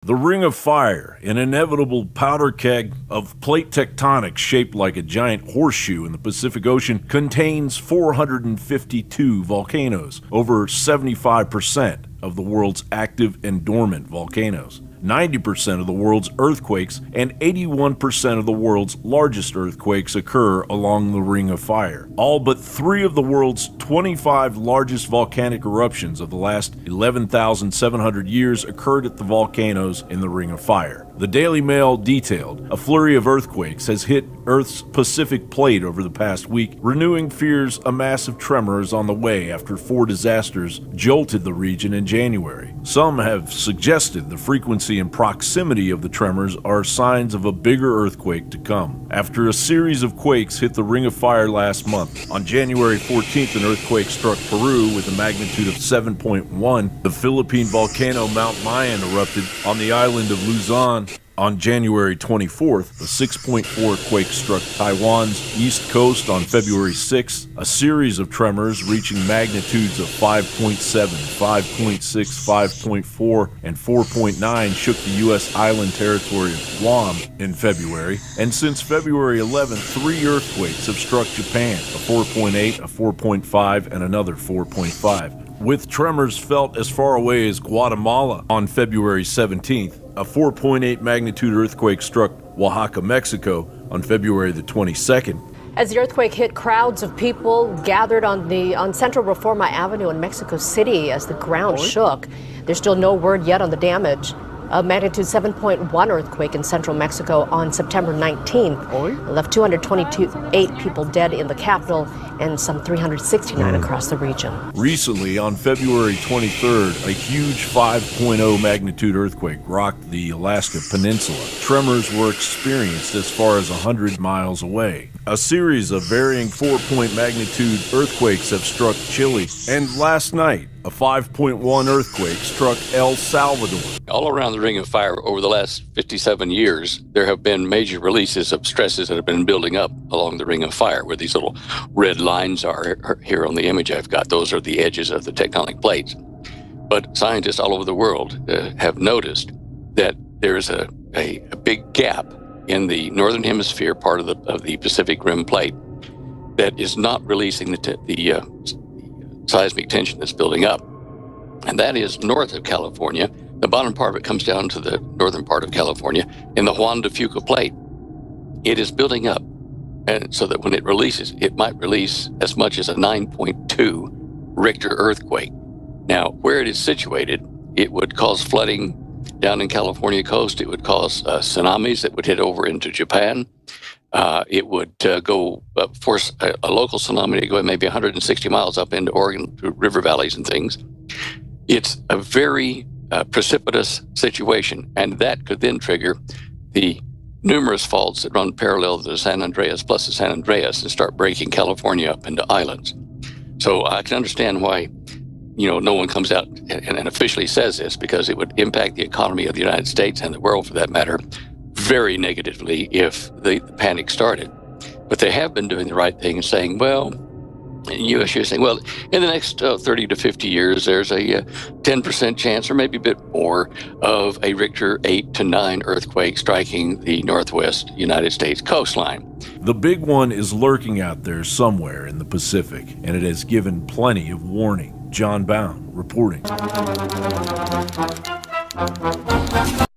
The Ring of Fire, an inevitable powder keg of plate tectonics shaped like a giant horseshoe in the Pacific Ocean, contains 452 volcanoes, over 75% of the world's active and dormant volcanoes. 90% of the world's earthquakes and 81% of the world's largest earthquakes occur along the Ring of Fire. All but 3 of the world's 25 largest volcanic eruptions of the last 11,700 years occurred at the volcanoes in the Ring of Fire. The Daily Mail detailed, a flurry of earthquakes has hit Earth's Pacific plate over the past week, renewing fears a massive tremor is on the way after 4 disasters jolted the region in January. Some have suggested the frequency and proximity of the tremors are signs of a bigger earthquake to come. After a series of quakes hit the Ring of Fire last month, on January 14th, an earthquake struck Peru with a magnitude of 7.1. The Philippine volcano Mount Mayon erupted on the island of Luzon. On January 24th, a 6.4 quake struck Taiwan's east coast. On February 6th, a series of tremors reaching magnitudes of 5.7, 5.6, 5.4, and 4.9 shook the U.S. island territory of Guam in February. And since February 11th, 3 earthquakes have struck Japan, a 4.8, a 4.5, and another 4.5. With tremors felt as far away as Guatemala on February 17th, a 4.8 magnitude earthquake struck Oaxaca, Mexico on February the 22nd. As the earthquake hit, crowds of people gathered on Central Reforma Avenue in Mexico City as the ground shook. There's still no word yet on the damage. A magnitude 7.1 earthquake in central Mexico on September 19th left 228 people dead in the capital and some 369 across the region. Recently, on February 23rd, a huge 5.0 magnitude earthquake rocked the Alaska Peninsula. Tremors were experienced as far as 100 miles away. A series of varying 4-point magnitude earthquakes have struck Chile, and last night, a 5.1 earthquake struck El Salvador. All around the Ring of Fire over the last 57 years, there have been major releases of stresses that have been building up along the Ring of Fire, where these little red lines are here on the image I've got. Those are the edges of the tectonic plates. But scientists all over the world have noticed that there is a big gap in the northern hemisphere part of the Pacific Rim plate that is not releasing the seismic tension that's building up. And that is north of California. The bottom part of it comes down to the northern part of California in the Juan de Fuca plate. It is building up, and so that when it releases, it might release as much as a 9.2 Richter earthquake. Now, where it is situated, it would cause flooding down in California coast. It would cause tsunamis that would hit over into Japan. It would force a local tsunami to go maybe 160 miles up into Oregon through river valleys and things. It's a very precipitous situation, and that could then trigger the numerous faults that run parallel to the San Andreas plus the San Andreas and start breaking California up into islands. So I can understand why no one comes out and officially says this, because it would impact the economy of the United States and the world for that matter very negatively if the panic started. But they have been doing the right thing and saying, well, in the next 30 to 50 years, there's a 10% chance or maybe a bit more of a Richter 8 to 9 earthquake striking the northwest United States coastline. The big one is lurking out there somewhere in the Pacific, and it has given plenty of warning. John Bound reporting.